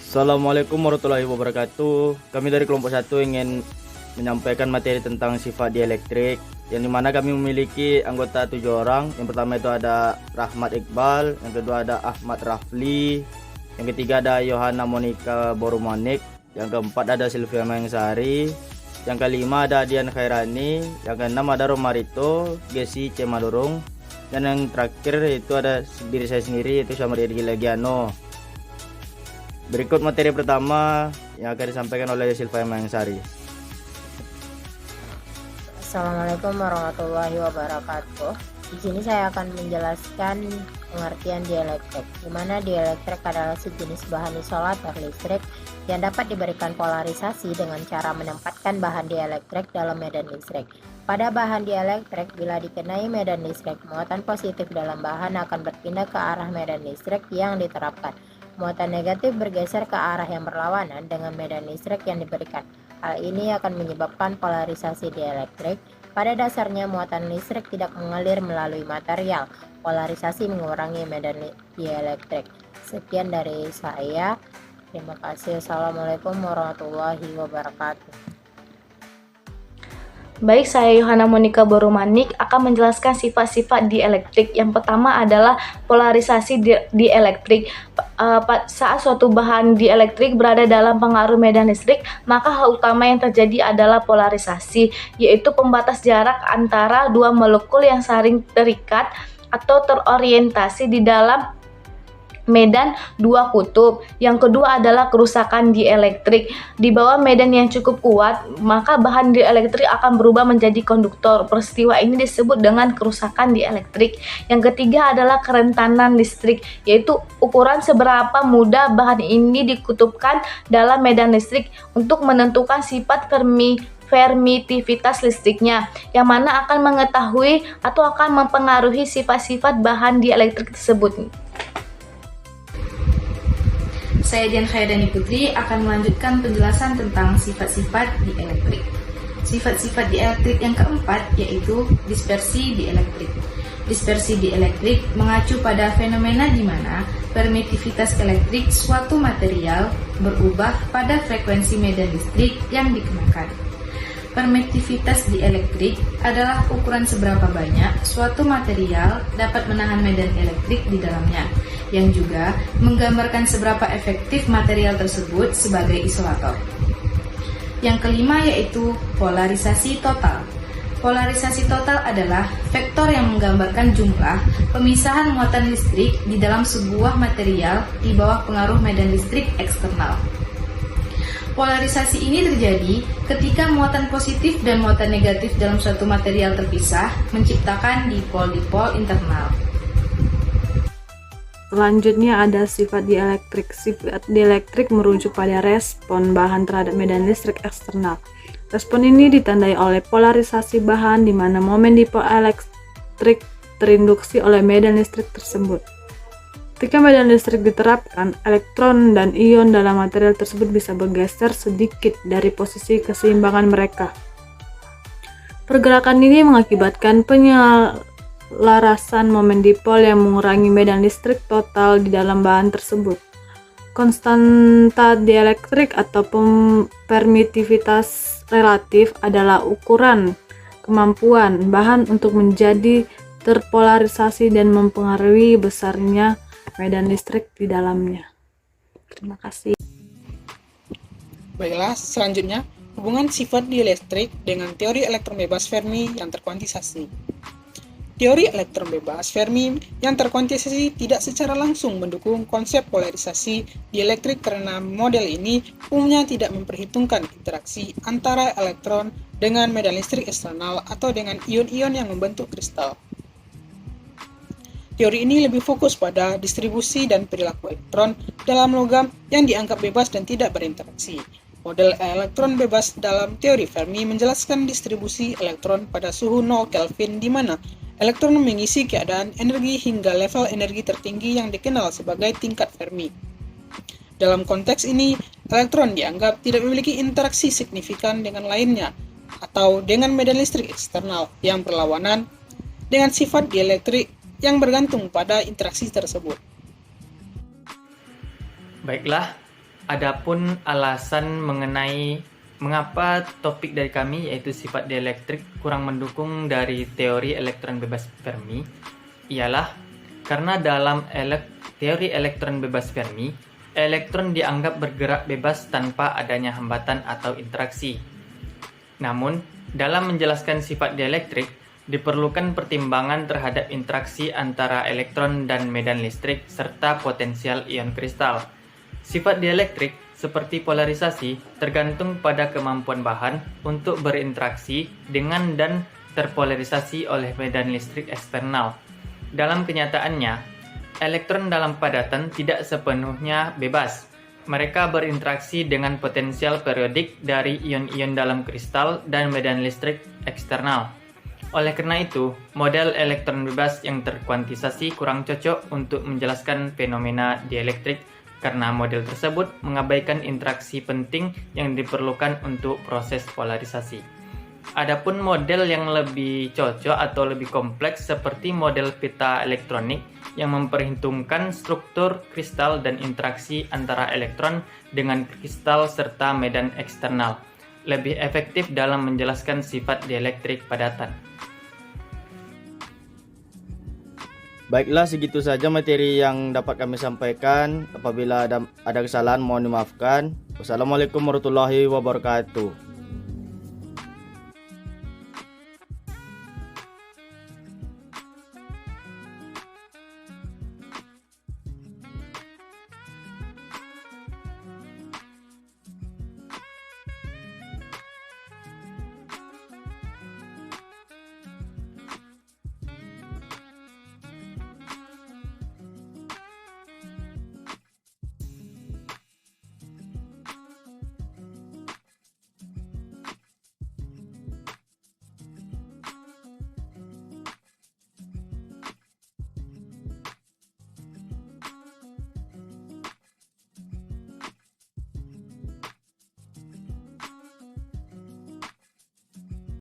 Assalamualaikum warahmatullahi wabarakatuh. Kami dari kelompok 1 ingin menyampaikan materi tentang sifat dielektrik, yang dimana kami memiliki anggota 7 orang. Yang pertama itu ada Rahmat Iqbal, yang kedua ada Ahmad Rafli, yang ketiga ada Yohana Monika Borumanik, yang keempat ada Sylvia Mangsari, yang kelima ada Dian Khairani, yang keenam ada Romarito Gesi Cemadurung, dan yang terakhir itu ada diri saya sendiri, yaitu Syamri Gilagiano. Berikut materi pertama yang akan disampaikan oleh Sylvia Mangsari. Assalamualaikum warahmatullahi wabarakatuh. Di sini saya akan menjelaskan pengertian dielektrik, di mana dielektrik adalah sejenis bahan isolator listrik yang dapat diberikan polarisasi dengan cara menempatkan bahan dielektrik dalam medan listrik. Pada bahan dielektrik, bila dikenai medan listrik, muatan positif dalam bahan akan berpindah ke arah medan listrik yang diterapkan. Muatan negatif bergeser ke arah yang berlawanan dengan medan listrik yang diberikan. Hal ini akan menyebabkan polarisasi dielektrik. Pada dasarnya, muatan listrik tidak mengalir melalui material. Polarisasi mengurangi medan dielektrik. Sekian dari saya. Terima kasih. Assalamualaikum warahmatullahi wabarakatuh. Baik, saya Yohana Monika Borumanik akan menjelaskan sifat-sifat dielektrik. Yang pertama adalah polarisasi dielektrik. Saat suatu bahan dielektrik berada dalam pengaruh medan listrik, maka hal utama yang terjadi adalah polarisasi, yaitu pembatas jarak antara dua molekul yang saling terikat atau terorientasi di dalam medan dua kutub. Yang kedua adalah kerusakan dielektrik. Di bawah medan yang cukup kuat, maka bahan dielektrik akan berubah menjadi konduktor. Peristiwa ini disebut dengan kerusakan dielektrik. Yang ketiga adalah kerentanan listrik, yaitu ukuran seberapa mudah bahan ini dikutupkan dalam medan listrik untuk menentukan sifat permitivitas listriknya, yang mana akan mengetahui atau akan mempengaruhi sifat-sifat bahan dielektrik tersebut. Saya Dian Khairani Putri akan melanjutkan penjelasan tentang sifat-sifat dielektrik. Sifat-sifat dielektrik yang keempat yaitu dispersi dielektrik. Dispersi dielektrik mengacu pada fenomena di mana permitivitas elektrik suatu material berubah pada frekuensi medan listrik yang dikenakan. Permitivitas dielektrik adalah ukuran seberapa banyak suatu material dapat menahan medan elektrik di dalamnya, yang juga menggambarkan seberapa efektif material tersebut sebagai isolator. Yang kelima yaitu polarisasi total. Polarisasi total adalah vektor yang menggambarkan jumlah pemisahan muatan listrik di dalam sebuah material di bawah pengaruh medan listrik eksternal. Polarisasi ini terjadi ketika muatan positif dan muatan negatif dalam suatu material terpisah menciptakan dipol-dipol internal. Selanjutnya ada sifat dielektrik. Sifat dielektrik merujuk pada respon bahan terhadap medan listrik eksternal. Respon ini ditandai oleh polarisasi bahan di mana momen dipol elektrik terinduksi oleh medan listrik tersebut. Ketika medan listrik diterapkan, elektron dan ion dalam material tersebut bisa bergeser sedikit dari posisi keseimbangan mereka. Pergerakan ini mengakibatkan penyelarasan momen dipol yang mengurangi medan listrik total di dalam bahan tersebut. Konstanta dielektrik atau permitivitas relatif adalah ukuran kemampuan bahan untuk menjadi terpolarisasi dan mempengaruhi besarnya medan listrik di dalamnya. Terima kasih. Baiklah, selanjutnya hubungan sifat dielektrik dengan teori elektron bebas Fermi yang terkuantisasi. Teori elektron bebas Fermi yang terkuantisasi tidak secara langsung mendukung konsep polarisasi dielektrik karena model ini umumnya tidak memperhitungkan interaksi antara elektron dengan medan listrik eksternal atau dengan ion-ion yang membentuk kristal. Teori ini lebih fokus pada distribusi dan perilaku elektron dalam logam yang dianggap bebas dan tidak berinteraksi. Model elektron bebas dalam teori Fermi menjelaskan distribusi elektron pada suhu 0 Kelvin di mana elektron mengisi keadaan energi hingga level energi tertinggi yang dikenal sebagai tingkat Fermi. Dalam konteks ini, elektron dianggap tidak memiliki interaksi signifikan dengan lainnya atau dengan medan listrik eksternal yang berlawanan dengan sifat dielektrik yang bergantung pada interaksi tersebut. Baiklah, Adapun alasan mengenai mengapa topik dari kami yaitu sifat dielektrik kurang mendukung dari teori elektron bebas Fermi ialah karena dalam teori elektron bebas Fermi, elektron dianggap bergerak bebas tanpa adanya hambatan atau interaksi. Namun, dalam menjelaskan sifat dielektrik, diperlukan pertimbangan terhadap interaksi antara elektron dan medan listrik serta potensial ion kristal. Sifat dielektrik, seperti polarisasi, tergantung pada kemampuan bahan untuk berinteraksi dengan dan terpolarisasi oleh medan listrik eksternal. Dalam kenyataannya, elektron dalam padatan tidak sepenuhnya bebas. Mereka berinteraksi dengan potensial periodik dari ion-ion dalam kristal dan medan listrik eksternal. Oleh karena itu, model elektron bebas yang terkuantisasi kurang cocok untuk menjelaskan fenomena dielektrik karena model tersebut mengabaikan interaksi penting yang diperlukan untuk proses polarisasi. Adapun model yang lebih cocok atau lebih kompleks seperti model pita elektronik yang memperhitungkan struktur kristal dan interaksi antara elektron dengan kristal serta medan eksternal, lebih efektif dalam menjelaskan sifat dielektrik padatan. Baiklah, segitu saja materi yang dapat kami sampaikan. Apabila ada kesalahan mohon dimaafkan. Wassalamualaikum warahmatullahi wabarakatuh.